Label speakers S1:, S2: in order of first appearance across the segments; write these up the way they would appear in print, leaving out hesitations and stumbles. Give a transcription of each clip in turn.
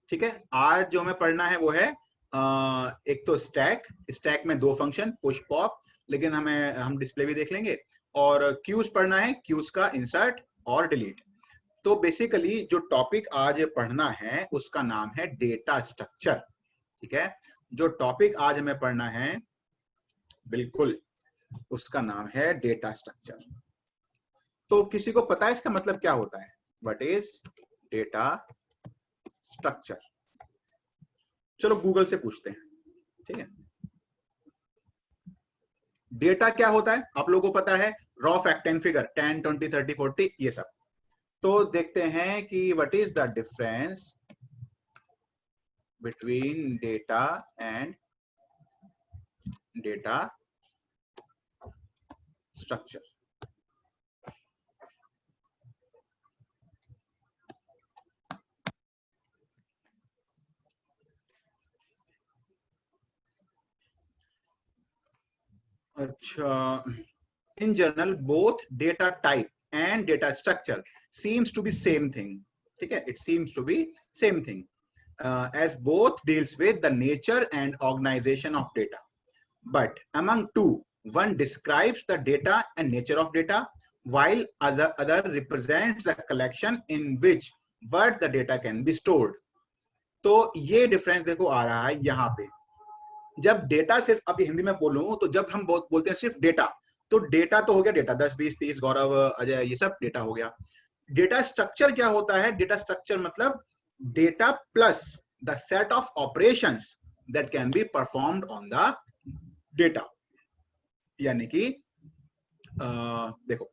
S1: ठीक है, आज जो हमें पढ़ना है वो है एक तो स्टैक में दो फंक्शन पुश पॉप, लेकिन हम डिस्प्ले भी देख लेंगे, और क्यूज पढ़ना है, क्यूज का इंसर्ट और डिलीट। तो बेसिकली जो टॉपिक आज पढ़ना है उसका नाम है डेटा स्ट्रक्चर। ठीक है, जो टॉपिक आज हमें पढ़ना है बिल्कुल उसका नाम है डेटा स्ट्रक्चर। तो किसी को पता है इसका मतलब क्या होता है? What is data structure? चलो गूगल से पूछते हैं। ठीक है, डेटा क्या होता है आप लोगों को पता है, रॉ फैक्ट एंड फिगर 10 20 30 40 ये सब। तो देखते हैं कि what is the difference between data and data structure. अच्छा, in general both data type and data structure seems to be same thing. ठीक है, it seems to be same thing, as both deals with the nature and organization of data, but among two, one describes the data and nature of data while other represents the collection in which what the data can be stored. तो ये difference देखो आ रहा है यहाँ पे। जब data सिर्फ, अभी हिंदी में बोलूं तो जब हम बोलते हैं सिर्फ डेटा, तो डेटा तो हो गया डेटा 10 20 30 गौरव अजय ये सब डेटा हो गया। डेटा स्ट्रक्चर क्या होता है? डेटा स्ट्रक्चर मतलब data plus the set of operations that can be performed on the data. यानी कि देखो,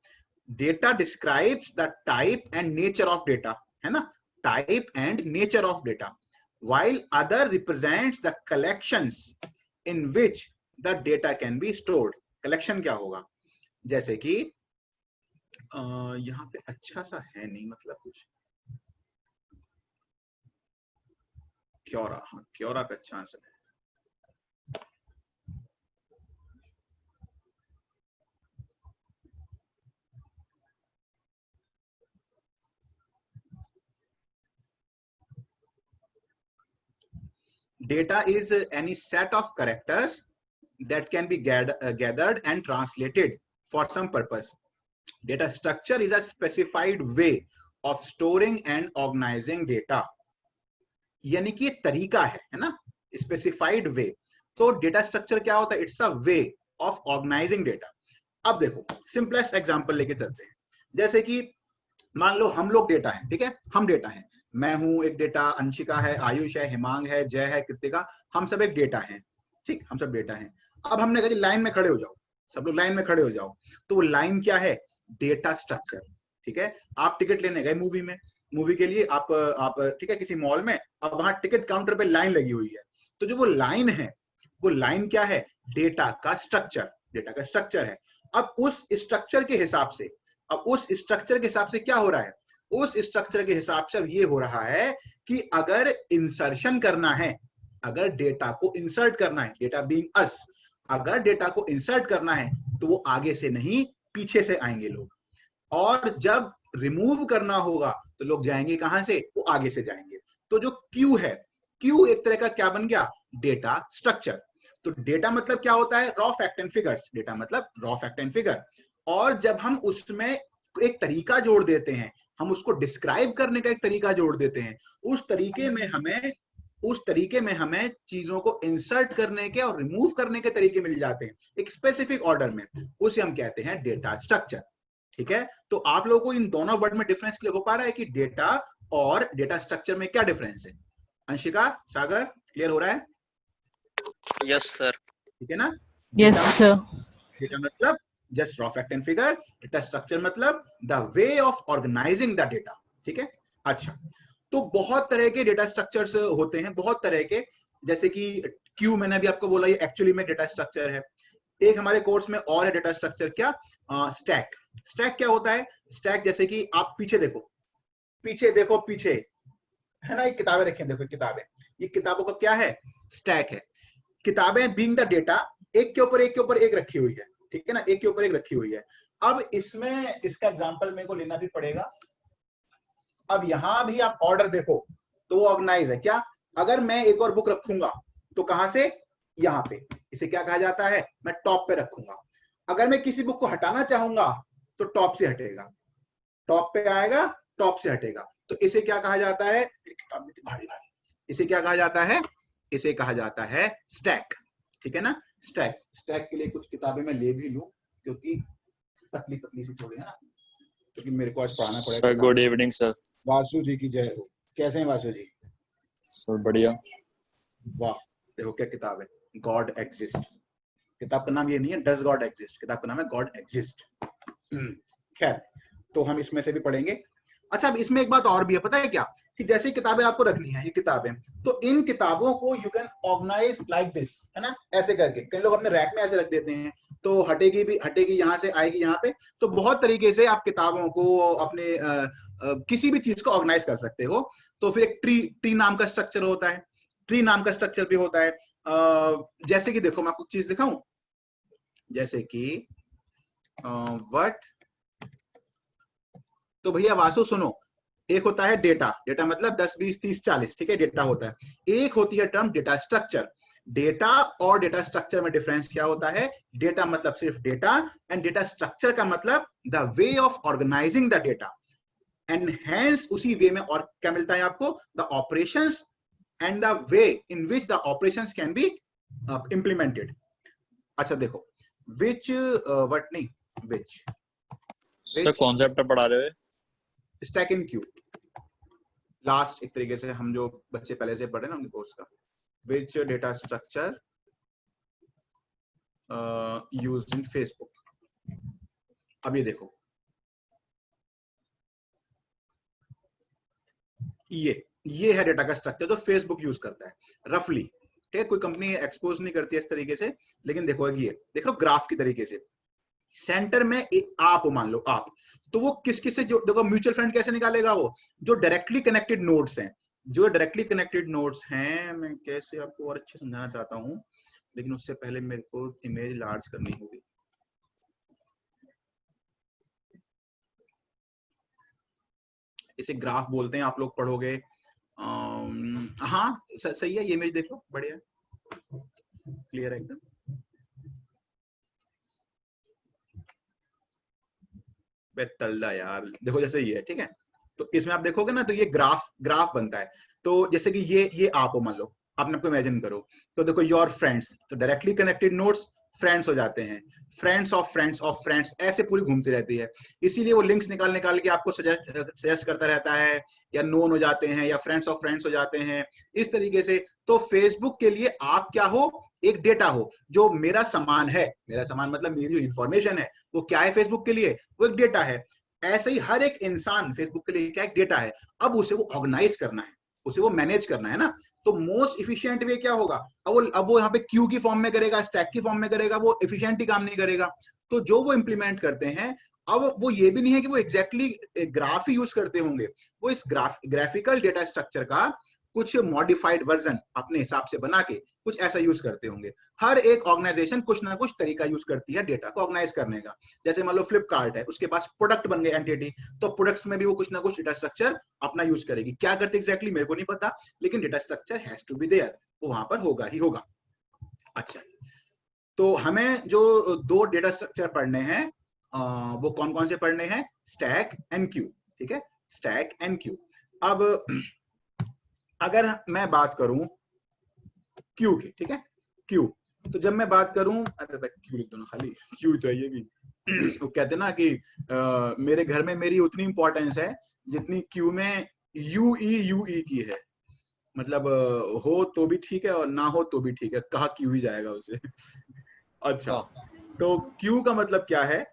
S1: data describes the type and nature of data, है ना, type and nature of data, while other represents the collections in which the data can be stored. collection क्या होगा? जैसे कि यहाँ पे अच्छा सा है नहीं, मतलब कुछ क्योरा, हाँ क्योरा पे अच्छा आंसर है। Data is any set of characters that can be gathered and translated for some purpose. Data structure is a specified way of storing and organizing data. यानी कि तरीका है ना, स्पेसिफाइड वे। तो डेटा स्ट्रक्चर क्या होता है? It's a way of organising data. अब देखो सिंपलेस्ट एग्जांपल लेके चलते हैं। जैसे कि मान लो हम लोग डेटा है, ठीक है, हम डेटा है, मैं हूं एक डेटा, अंशिका है, आयुष है, हिमांग है, जय है, कृतिका, हम सब एक डेटा है। ठीक, हम सब डेटा है। अब हमने कहा लाइन में खड़े हो जाओ, सब लोग लाइन में खड़े हो जाओ। तो वो लाइन क्या है? Data structure. ठीक है, आप टिकट लेने गए मूवी में, मूवी के लिए आप ठीक है किसी मॉल में, अब वहां टिकट काउंटर पे लाइन लगी हुई है। तो जो वो लाइन है, वो लाइन क्या है? डेटा का स्ट्रक्चर, डेटा का स्ट्रक्चर है। अब उस स्ट्रक्चर के हिसाब से, अब उस स्ट्रक्चर के हिसाब से क्या हो रहा है? उस स्ट्रक्चर के हिसाब से अब ये हो रहा है कि अगर इंसर्शन करना है, अगर डेटा को इंसर्ट करना है, डेटा बीइंग अस, अगर डेटा को इंसर्ट करना है तो वो आगे से नहीं पीछे से आएंगे लोग, और जब रिमूव करना होगा तो लोग जाएंगे कहां से? वो आगे से जाएंगे। तो जो क्यू है, क्यू एक तरह का क्या बन गया? Data structure. तो डेटा मतलब क्या होता है? Raw fact and figures. Data मतलब रॉ फैक्ट एंड फिगर। और जब हम उसमें एक तरीका जोड़ देते हैं, हम उसको डिस्क्राइब करने का एक तरीका जोड़ देते हैं, उस तरीके में हमें चीजों को इंसर्ट करने के और रिमूव करने के तरीके मिल जाते हैं एक स्पेसिफिक ऑर्डर में, उसे हम कहते हैं डेटा स्ट्रक्चर। ठीक है, तो आप लोगों को इन दोनों वर्ड में डिफरेंस क्लियर हो पा रहा है कि डेटा और डेटा स्ट्रक्चर में क्या डिफरेंस है? अंशिका, सागर, क्लियर हो रहा है?
S2: Yes sir.
S1: ठीक है ना?
S3: Yes sir.
S1: डेटा मतलब just raw fact and figure, data structure मतलब the way of organising the data. ठीक है, अच्छा, तो बहुत तरह के डेटा स्ट्रक्चर्स होते हैं, बहुत तरह के। जैसे कि क्यू मैंने अभी आपको बोला, ये एक्चुअली में डेटा स्ट्रक्चर है। एक हमारे कोर्स में और है डेटा स्ट्रक्चर, क्या? स्टैक। स्टैक क्या होता है? स्टैक जैसे कि आप पीछे देखो, पीछे देखो, पीछे है ना, ये किताबें रखी हैं, देखो किताबें, ये किताबों का क्या है? स्टैक है। किताबें बीइंग द डेटा, एक के ऊपर एक के ऊपर एक रखी हुई है, ठीक है ना, एक के ऊपर एक रखी हुई है। अब इसमें इसका एग्जांपल मेरे को लेना भी पड़ेगा। अब यहां भी आप ऑर्डर देखो, तो वो ऑर्गेनाइज है। क्या, अगर मैं एक और बुक रखूंगा तो कहां से, यहाँ पे, इसे क्या कहा जाता है, मैं टॉप पे रखूंगा। अगर मैं किसी बुक को हटाना चाहूंगा तो टॉप से हटेगा, टॉप पे आएगा, टॉप से हटेगा, तो इसे क्या कहा जाता है, किताब में भारी भारी, इसे क्या कहा जाता है, इसे कहा जाता है स्टैक। ठीक है ना, स्टैक। स्टैक के लिए कुछ किताबें मैं ले भी लूं, क्योंकि पतली पतली सी थोड़ी है ना, क्योंकि मेरे को आज पढ़ाना पड़ेगा।
S3: Sir good evening sir.
S1: Vasu ji की जय हो। कैसे हैं वासु जी?
S3: सर बढ़िया।
S1: वाह, देखो क्या किताब है, गॉड एग्जिस्ट। किताब का नाम ये नहीं है डज गॉड एग्जिस्ट, किताब का नाम है गॉड एग्जिस्ट। खैर, तो हम इसमें से भी पढ़ेंगे। अच्छा, अब इसमें एक बात और भी है, पता है क्या, कि जैसे किताबें आपको रखनी है, ये किताबें, तो इन किताबों को you can organise like this, है ना, ऐसे करके। कई लोग अपने रैक में ऐसे रख देते हैं, तो हटेगी भी, हटेगी यहाँ से, आएगी यहाँ पे। तो बहुत तरीके से आप किताबों को अपने किसी भी चीज को ऑर्गेनाइज कर सकते हो। तो फिर एक ट्री नाम का स्ट्रक्चर होता है, ट्री नाम का स्ट्रक्चर भी होता है। जैसे कि देखो, मैं कुछ चीज दिखाऊं, जैसे कि व्हाट, तो भैया वासु सुनो, एक होता है डेटा, डेटा मतलब 10 20 30 40, ठीक है, डेटा होता है। एक होती है टर्म डेटा स्ट्रक्चर। डेटा और डेटा स्ट्रक्चर में डिफरेंस क्या होता है, डेटा मतलब सिर्फ डेटा, एंड डेटा स्ट्रक्चर का मतलब the way of organising the data, and hence उसी वे में और क्या मिलता है आपको, the operations and the way in which the operations can be implemented. अच्छा देखो, विच व्हाट नहीं, विच
S3: सर कौन चैप्टर पढ़ा रहे हो?
S1: स्टैक इन क्यू, लास्ट एक तरीके से हम जो बच्चे पहले से पढ़े ना उनके कोर्स का, which data structure used in Facebook. अब ये देखो, ये है डेटा का स्ट्रक्चर जो फेसबुक यूज करता है रफली। ठीक है, कोई कंपनी एक्सपोज नहीं करती है इस तरीके से, लेकिन देखो ये देखो ग्राफ की तरीके से, सेंटर में आप मान लो आप, तो वो किस किस से जो, देखो म्यूचुअल फंड कैसे निकालेगा, वो जो डायरेक्टली कनेक्टेड नोड्स हैं, जो डायरेक्टली कनेक्टेड नोड्स हैं, मैं कैसे आपको और अच्छे समझाना चाहता हूं, लेकिन उससे पहले मेरे को इमेज लार्ज करनी होगी। इसे ग्राफ बोलते हैं, आप लोग पढ़ोगे। हाँ सही है, ये इमेज देख लो, बढ़िया क्लियर है एकदम। तल्ला यार, देखो जैसे ये है, ठीक है, तो इसमें आप देखोगे ना, तो ये ग्राफ बनता है। तो जैसे कि ये आप मान लो, आपने आपको इमेजिन करो, तो देखो योर फ्रेंड्स, तो डायरेक्टली कनेक्टेड नोड्स फ्रेंड्स हो जाते हैं, friends of friends of friends, ऐसे पूरी घूमती रहती है। इसीलिए वो लिंक्स निकाल के आपको सजेस्ट करता रहता है, या नोन हो जाते हैं, या फ्रेंड्स ऑफ फ्रेंड्स हो जाते हैं, इस तरीके से। तो फेसबुक के लिए आप क्या हो, एक डेटा हो, जो मेरा सामान है, मेरा सामान मतलब मेरी जो इंफॉर्मेशन है, वो क्या है फेसबुक के लिए, वो एक डेटा है। ऐसे ही हर एक इंसान फेसबुक के लिए क्या एक डेटा है। अब उसे वो ऑर्गेनाइज करना है, उसे वो मैनेज करना है ना, तो मोस्ट इफिशिएंट वे क्या होगा, अब वो यहाँ पे क्यू की फॉर्म में करेगा, स्टैक की फॉर्म में करेगा, वो इफिशिएंट ही काम नहीं करेगा। तो जो वो इंप्लीमेंट करते हैं, अब वो ये भी नहीं है कि वो एग्जैक्टली ग्राफ ही यूज करते होंगे, वो इस ग्राफिकल डेटा स्ट्रक्चर का कुछ मॉडिफाइड वर्जन अपने हिसाब से बना के कुछ ऐसा यूज करते होंगे। हर एक ऑर्गेनाइजेशन कुछ ना कुछ तरीका यूज करती है डेटा को ऑर्गेनाइज करने का। जैसे मान लो फ्लिपकार्ट है, उसके पास प्रोडक्ट बन गए एंटिटी, तो प्रोडक्ट्स में भी वो कुछ ना कुछ डेटा स्ट्रक्चर अपना यूज करेगी। क्या करते एग्जैक्टली मेरे को नहीं पता, लेकिन data structure has to be there, वो वहां पर होगा ही होगा। अच्छा, तो हमें जो दो डेटा स्ट्रक्चर पढ़ने हैं, वो कौन कौन से पढ़ने हैं, स्टैक एंड क्यू। ठीक है, स्टैक एंड क्यू। अब अगर मैं बात करूं क्यू की, ठीक है, क्यू, तो जब मैं बात करूं, अरे क्यू लिख दो ना, खाली क्यू चाहिए भी। वो कहते ना कि मेरे घर में मेरी उतनी इंपॉर्टेंस है जितनी क्यू में यूई की है, मतलब हो तो भी ठीक है और ना हो तो भी ठीक है, कहा क्यू ही जाएगा उसे। अच्छा, तो क्यू का मतलब क्या है,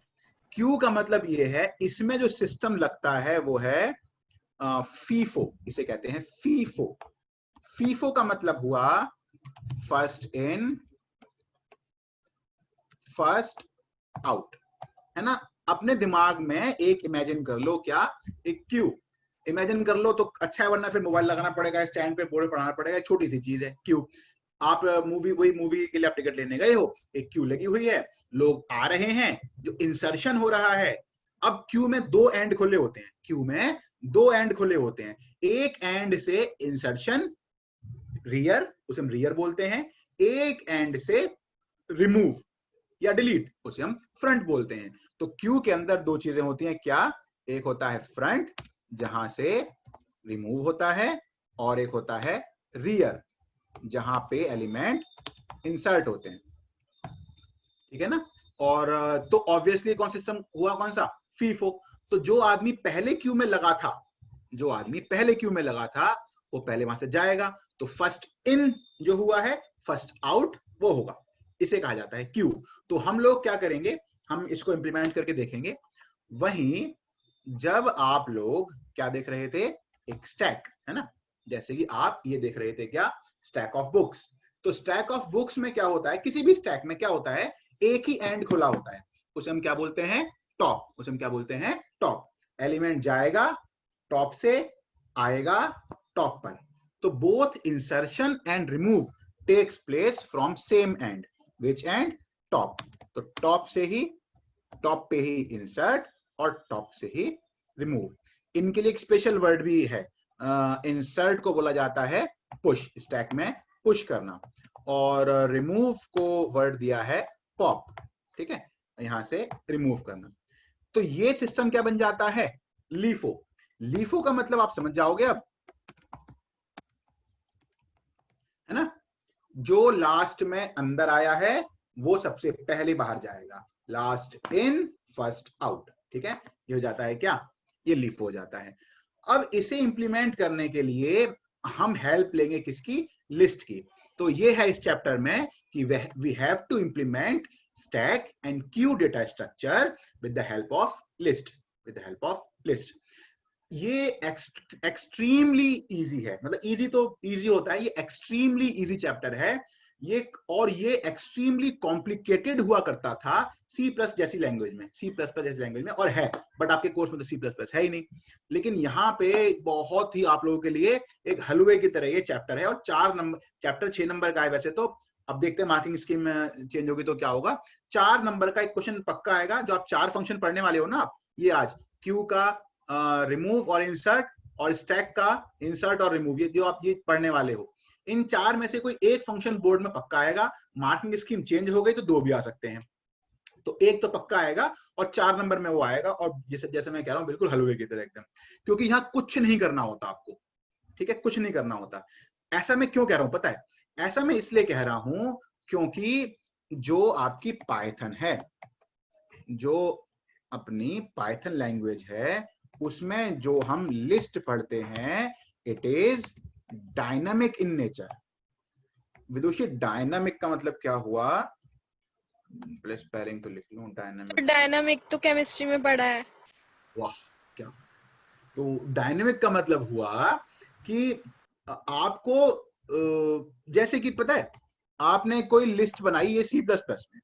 S1: क्यू का मतलब ये है, इसमें जो सिस्टम लगता है वो है फीफो, इसे कहते हैं फीफो। फीफो का मतलब हुआ फर्स्ट इन फर्स्ट आउट, है ना। अपने दिमाग में एक इमेजिन कर लो, क्या, एक क्यू इमेजिन कर लो, तो अच्छा है, वरना फिर मोबाइल लगाना पड़ेगा, स्टैंड पे बोर्ड पढ़ाना पड़ेगा। छोटी सी चीज है क्यू। आप वही मूवी के लिए आप टिकट लेने गए हो, एक क्यू लगी हुई है, लोग आ रहे हैं, जो इंसर्शन हो रहा है। अब क्यू में दो एंड खुले होते हैं, क्यू में दो एंड खुले होते हैं, एक एंड से इंसर्शन रियर, उसे हम रियर बोलते हैं, एक एंड से रिमूव या डिलीट, उसे हम फ्रंट बोलते हैं। तो क्यू के अंदर दो चीजें होती हैं, क्या? एक होता है फ्रंट जहां से रिमूव होता है, और एक होता है रियर जहां पे एलिमेंट इंसर्ट होते हैं, ठीक है ना। और तो ऑब्वियसली कौन सिस्टम हुआ, कौन सा? फीफो। तो जो आदमी पहले क्यू में लगा था, जो आदमी पहले क्यू में लगा था वो पहले वहां से जाएगा, तो फर्स्ट इन जो हुआ है फर्स्ट आउट वो होगा, इसे कहा जाता है क्यू। तो हम लोग क्या करेंगे, हम इसको इंप्लीमेंट करके देखेंगे। वहीं जब आप लोग क्या देख रहे थे, एक स्टैक, है ना, जैसे कि आप ये देख रहे थे क्या, स्टैक ऑफ बुक्स। तो स्टैक ऑफ बुक्स में क्या होता है, किसी भी स्टैक में क्या होता है, एक ही एंड खुला होता है, उसे हम क्या बोलते हैं, टॉप, उसे हम क्या बोलते हैं, टॉप। एलिमेंट जाएगा टॉप से, आएगा टॉप पर। तो both insertion and remove takes place from same end, which end, top. तो टॉप से ही, टॉप पे ही इंसर्ट और टॉप से ही रिमूव। इनके लिए एक स्पेशल वर्ड भी है, इंसर्ट को बोला जाता है पुश, स्टैक में पुश करना, और रिमूव को वर्ड दिया है पॉप, ठीक है, यहां से रिमूव करना। तो ये सिस्टम क्या बन जाता है, लीफो। लीफो का मतलब आप समझ जाओगे अब, है ना, जो लास्ट में अंदर आया है वो सबसे पहले बाहर जाएगा, लास्ट इन फर्स्ट आउट, ठीक है, ये हो जाता है क्या, ये लीफो हो जाता है। अब इसे इंप्लीमेंट करने के लिए हम हेल्प लेंगे किसकी, लिस्ट की। तो ये है इस चैप्टर में कि we have to implement stack and queue data structure with the help of list, with the help of list. ये एक्सट्रीमली इजी है, मतलब इजी तो इजी होता है, ये एक्सट्रीमली इजी चैप्टर है ये। और ये एक्सट्रीमली कॉम्प्लिकेटेड हुआ करता था सी प्लस जैसी लैंग्वेज में, सी प्लस प्लस जैसी लैंग्वेज में, और है, बट आपके कोर्स में तो सी प्लस प्लस है ही नहीं। लेकिन यहाँ पे बहुत ही आप लोगों के लिए एक हलवे की तरह ये चैप्टर है, और 4 नंबर, चैप्टर 6 नंबर का है वैसे तो। अब देखते हैं मार्किंग स्कीम चेंज होगी तो क्या होगा। 4 नंबर का एक क्वेश्चन पक्का आएगा, जो आप 4 फंक्शन पढ़ने वाले हो ना आप, ये आज क्यू का रिमूव और इंसर्ट, और स्टैक का इंसर्ट और रिमूव, ये जो आप ये पढ़ने वाले हो, इन 4 में से कोई एक फंक्शन बोर्ड में पक्का आएगा। मार्किंग स्कीम चेंज हो गई तो 2 भी आ सकते हैं, तो एक तो पक्का आएगा, और 4 नंबर में वो आएगा। और जैसे जैसे मैं कह रहा हूँ, बिल्कुल हलवे की तरह एकदम, क्योंकि यहाँ कुछ नहीं करना होता आपको, ठीक है, कुछ नहीं करना होता। ऐसा मैं क्यों कह रहा हूँ पता है, ऐसा मैं इसलिए कह रहा हूं क्योंकि जो आपकी पाइथन है, जो अपनी पाइथन लैंग्वेज है, उसमें जो हम लिस्ट पढ़ते हैं, it is dynamic in nature. Vidushi, dynamic का मतलब क्या हुआ, प्लस स्पेलिंग तो लिख लूं, डायनामिक।
S4: डायनामिक तो केमिस्ट्री में पढ़ा है।
S1: वाह, क्या! तो डायनामिक का मतलब हुआ कि आपको जैसे कि पता है, आपने कोई लिस्ट बनाई है सी प्लस प्लस में,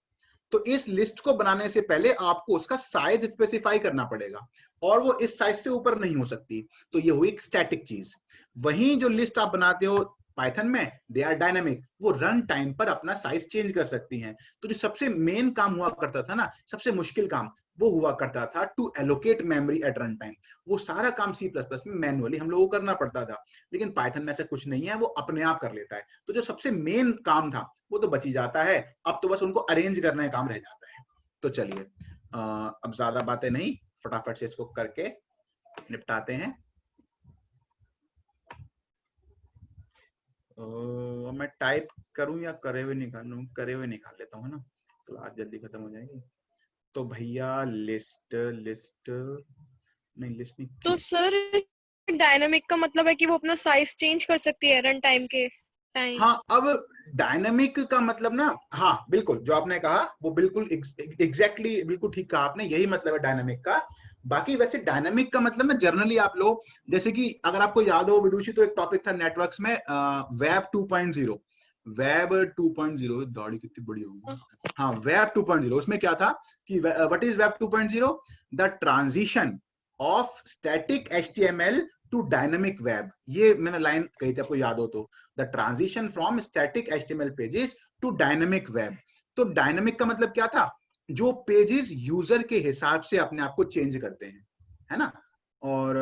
S1: तो इस लिस्ट को बनाने से पहले आपको उसका साइज स्पेसिफाई करना पड़ेगा, और वो इस साइज से ऊपर नहीं हो सकती। तो ये हुई एक स्टैटिक चीज। वहीं जो लिस्ट आप बनाते हो पाइथन में, दे आर डायनामिक, वो रन टाइम पर अपना साइज चेंज कर सकती हैं। तो जो सबसे मेन काम हुआ करता था ना, सबसे मुश्किल काम, वो हुआ करता था to allocate memory at run time. वो सारा काम सी प्लस प्लस में मैनुअली हम लोगों को करना पड़ता था, लेकिन पाइथन में ऐसा कुछ नहीं है, वो अपने आप कर लेता है। तो जो सबसे मेन काम था वो तो बच ही जाता है, अब तो बस उनको अरेंज करने का काम रह जाता है। तो चलिए अब ज्यादा बातें नहीं, फटाफट से इसको करके निपटाते हैं। मैं टाइप करूं या करे हुए निकालूं, करे हुए निकाल लेता हूँ, है ना, क्लास जल्दी खत्म हो जाएगी। तो भैया लिस्ट, लिस्ट नहीं, लिस्ट नहीं।
S4: तो सर डायनामिक का मतलब है कि वो अपना साइज चेंज कर सकती है रन टाइम के टाइम।
S1: हाँ, अब डायनामिक का मतलब ना, हाँ बिल्कुल, जो आपने कहा वो बिल्कुल एग्जैक्टली बिल्कुल ठीक कहा आपने, यही मतलब है डायनामिक का। बाकी वैसे डायनामिक का मतलब ना जनरली आप लोग, जैसे कि अगर आपको याद हो विदुषी, तो एक टॉपिक था नेटवर्क्स में, वेब 2.0, वेब 2.0, दाढ़ी कितनी बड़ी होगी, हाँ वेब 2.0, उसमें क्या था कि what is web 2.0, the transition of static HTML to dynamic web. ये मैंने लाइन कही थी, आपको याद हो तो, the transition from static HTML pages to dynamic web. तो डायनामिक का मतलब क्या था, जो पेजेस यूजर के हिसाब से अपने आप को चेंज करते हैं, है ना। और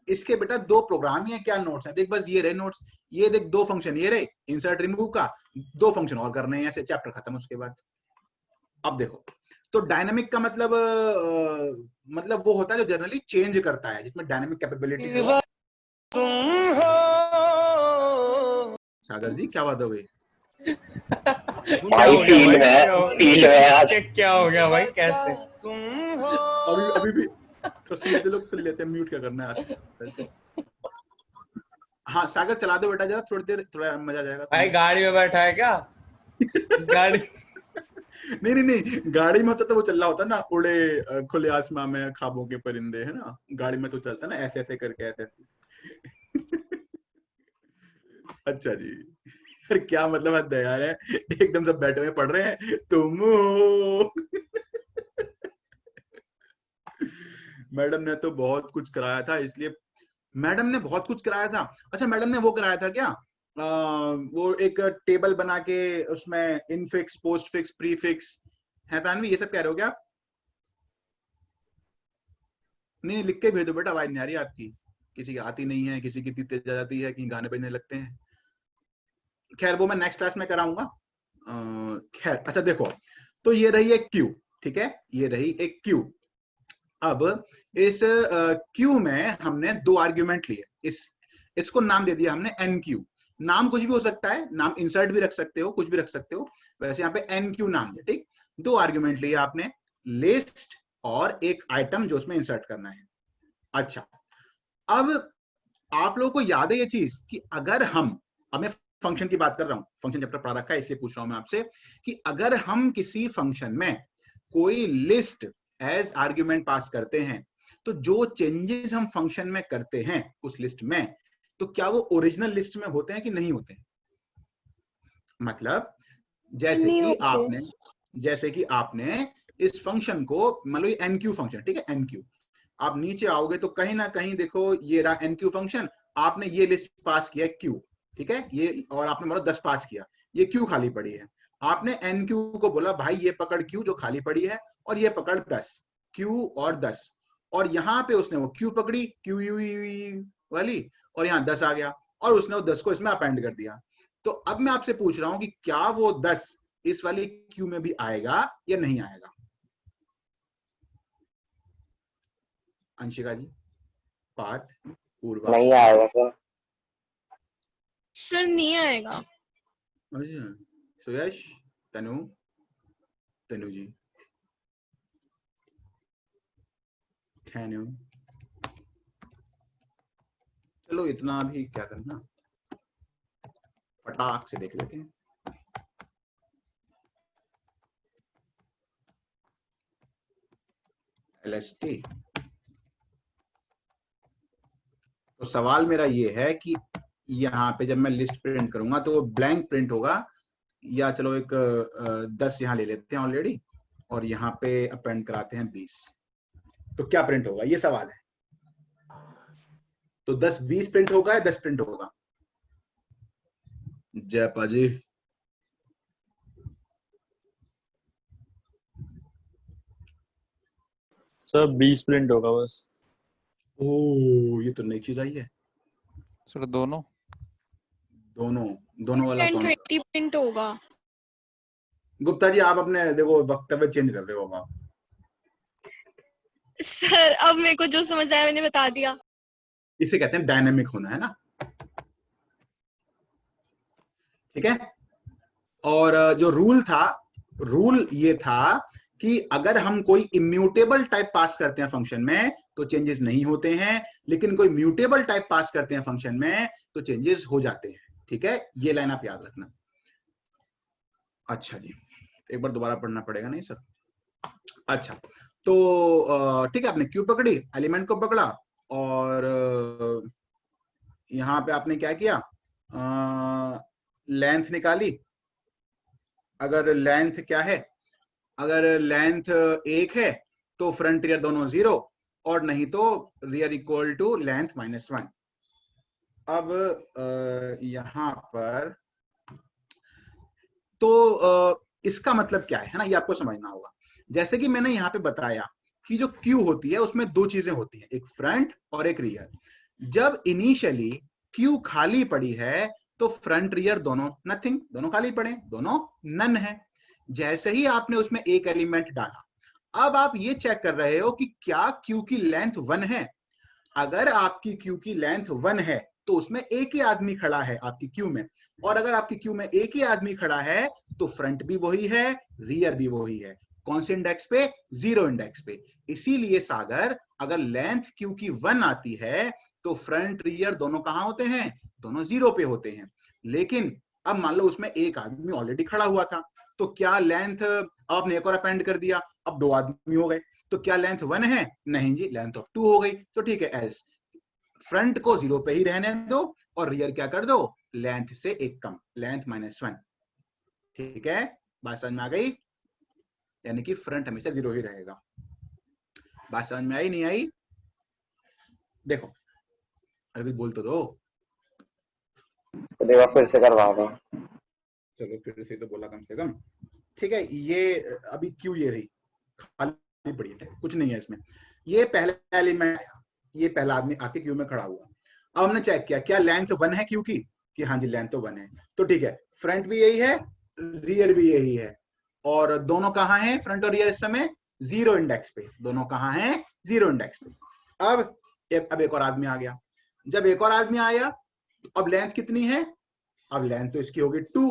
S1: इसके बेटा दो प्रोग्राम ही है, क्या नोट्स है देख, बस ये रहे नोट्स, ये देख दो फंक्शन ये रहे इंसर्ट रिमूव का, दो फंक्शन और करने हैं, ऐसे चैप्टर खत्म उसके बाद। अब देखो, तो डायनामिक का मतलब वो होता है जो जनरली चेंज करता है, जिसमें डायनामिक कैपेबिलिटी हो। सागर जी क्या बात हो गई?
S5: भाई टील में आज
S6: क्या हो गया भाई, कैसे?
S1: अभी भी तो सुन लेते लोग, सुन लेते हैं, म्यूट क्या करना है आज वैसे। हाँ सागर चला दो बेटा जरा, थोड़ी देर, थोड़ा मजा आ जाएगा।
S6: भाई गाड़ी में बैठा है क्या? गाड़ी
S1: नहीं, गाड़ी में तो वो चल रहा होता ना, उड़े खुले आसमां में ख्वाबों के परिंदे, है ना, गाड़ी में तो चलता ना ऐसे ऐसे करके, ऐसे अच्छा जी, यार क्या मतलब हद है यार, एकदम सब बैठे हुए पढ़ रहे हैं तुम मैडम ने तो बहुत कुछ कराया था, इसलिए मैडम ने बहुत कुछ कराया था। अच्छा मैडम ने वो कराया था क्या, वो एक टेबल बना के उसमें infix, post fix, pre fix है तानवी, ये सब कह रहे हो क्या? नहीं लिख के भेज दो बेटा, आवाज नहीं आ रही आपकी, किसी की आती नहीं है, किसी की इतनी तेज आ जाती है कि गाने बजने लगते हैं। खैर वो मैं नेक्स्ट क्लास में कराऊंगा। खैर अच्छा देखो, तो ये रही एक क्यू, ठीक है, ये रही एक क्यू। अब इस क्यू में हमने दो आर्ग्यूमेंट लिए, इसको नाम दे दिया हमने एन क्यू। नाम कुछ भी हो सकता है, नाम इंसर्ट भी रख सकते हो, कुछ भी रख सकते हो, वैसे यहाँ पे एन क्यू नाम दे, ठीक। दो आर्ग्यूमेंट लिए आपने, लिस्ट और एक आइटम जो उसमें इंसर्ट करना है। अच्छा अब आप लोगों को याद है ये चीज कि अगर अब मैं फंक्शन की बात कर रहा हूं, फंक्शन चैप्टर पढ़ा रखा है इसलिए पूछ रहा हूं मैं आपसे कि अगर हम किसी फंक्शन में कोई लिस्ट एज आर्ग्यूमेंट पास करते हैं, तो जो चेंजेस हम फंक्शन में करते हैं उस लिस्ट में, तो क्या वो ओरिजिनल लिस्ट में होते हैं कि नहीं होते हैं? मतलब जैसे कि आपने इस फंक्शन को, मान लो ये एनक्यू फंक्शन, ठीक है, एनक्यू, आप नीचे आओगे तो कहीं ना कहीं देखो ये रहा एनक्यू फंक्शन, आपने ये लिस्ट पास किया क्यू, ठीक है, ये, और आपने मतलब 10 पास किया, ये क्यू खाली पड़ी है, आपने एनक्यू को बोला भाई ये पकड़ क्यू जो खाली पड़ी है, और ये पकड़ 10, क्यू और 10, और यहाँ पे उसने वो क्यू पकड़ी, क्यू यू वाली, और यहाँ 10 आ गया, और उसने वो 10 को इसमें अपेंड कर दिया। तो अब मैं आपसे पूछ रहा हूं कि क्या वो 10 इस वाली क्यू में भी आएगा या नहीं आएगा? अंशिका जी, पार्थ, पूर्वा।
S5: नहीं आएगा सर।
S4: सर नहीं आएगा।
S1: सुयश, तनु जी, चलो इतना भी क्या करना, फटाक से देख लेते हैं। LST, तो सवाल मेरा ये है कि यहाँ पे जब मैं लिस्ट प्रिंट करूंगा तो वो ब्लैंक प्रिंट होगा, या चलो एक 10 यहाँ ले लेते हैं ऑलरेडी, और यहाँ पे अपेंड कराते हैं 20, तो क्या प्रिंट होगा, ये सवाल है। तो 10 20 प्रिंट होगा या 10 प्रिंट होगा? जयपा जी,
S3: सर 20 प्रिंट होगा बस।
S1: ओ ये तो नई चीज आई है
S7: सर। दोनों
S1: वाला कौन?
S4: 20 प्रिंट होगा।
S1: गुप्ता जी आप अपने देखो वक्तव्य चेंज कर रहे हो आप।
S4: सर अब मेरे को जो समझ आया मैंने बता दिया।
S1: इसे कहते हैं डायनेमिक होना, है ना, ठीक है। और जो रूल ये था कि अगर हम कोई इम्यूटेबल टाइप पास करते हैं फंक्शन में तो चेंजेस नहीं होते हैं, लेकिन कोई म्यूटेबल टाइप पास करते हैं फंक्शन में तो चेंजेस हो जाते हैं, ठीक है, ये लाइन आप याद रखना। अच्छा जी, एक बार दोबारा पढ़ना पड़ेगा नहीं सर? अच्छा तो ठीक है, आपने क्यू पकड़ी, एलिमेंट को पकड़ा, और यहाँ पे आपने क्या किया, लेंथ निकाली। अगर लेंथ क्या है, अगर लेंथ 1 है तो फ्रंट रियर दोनों 0, और नहीं तो रियर इक्वल टू लेंथ -1। अब यहां पर तो इसका मतलब क्या है ना, ये आपको समझना होगा। जैसे कि मैंने यहाँ पे बताया कि जो क्यू होती है उसमें दो चीजें होती हैं, एक फ्रंट और एक रियर। जब इनिशियली क्यू खाली पड़ी है तो फ्रंट रियर दोनों नथिंग, दोनों खाली पड़े, दोनों नन है। जैसे ही आपने उसमें एक एलिमेंट डाला, अब आप ये चेक कर रहे हो कि क्या क्यू की लेंथ 1 है। अगर आपकी क्यू की लेंथ 1 है तो उसमें एक ही आदमी खड़ा है आपकी क्यू में, और अगर आपकी क्यू में एक ही आदमी खड़ा है तो फ्रंट भी वही है, रियर भी वही है। कौन से इंडेक्स पे? 0 इंडेक्स पे। इसीलिए सागर, अगर लेंथ क्यू की 1 आती है तो फ्रंट रियर दोनों कहां होते हैं? दोनों 0 पे होते हैं। लेकिन अब मान लो उसमें एक आदमी ऑलरेडी खड़ा हुआ था, तो क्या लेंथ, आपने एक और अपेंड कर दिया, अब 2 आदमी हो गए, तो क्या लेंथ 1 है? नहीं जी, लेंथ ऑफ 2 हो गई। तो ठीक है, एज फ्रंट को 0 पे ही रहने दो और रियर क्या कर दो? लेंथ से एक कम, लेंथ -1। ठीक है, बात समझ में आ गई? यानी कि फ्रंट हमेशा 0 ही रहेगा। बात समझ में आई नहीं आई? देखो, अरे बोल तो दो।
S5: तो देखो फिर से करवा दो।
S1: चलो फिर से तो बोला कम से कम। ठीक है, ये अभी क्यू ये रही खाली पड़ी है, कुछ नहीं है इसमें। ये पहला एलिमेंट आया, ये पहला आदमी आके क्यू में खड़ा हुआ। अब हमने चेक किया क्या लेंथ 1 है क्यू की, कि हाँ जी लेंथ तो 1 है। तो ठीक है, फ्रंट भी यही है, रियर भी यही है, और दोनों कहाँ हैं फ्रंट और रियर इस समय? 0 इंडेक्स पे। दोनों कहाँ हैं? 0 इंडेक्स पे। अब एक और आदमी आ गया। जब एक और आदमी आया तो अब लेंथ कितनी है? अब लेंथ तो इसकी होगी 2।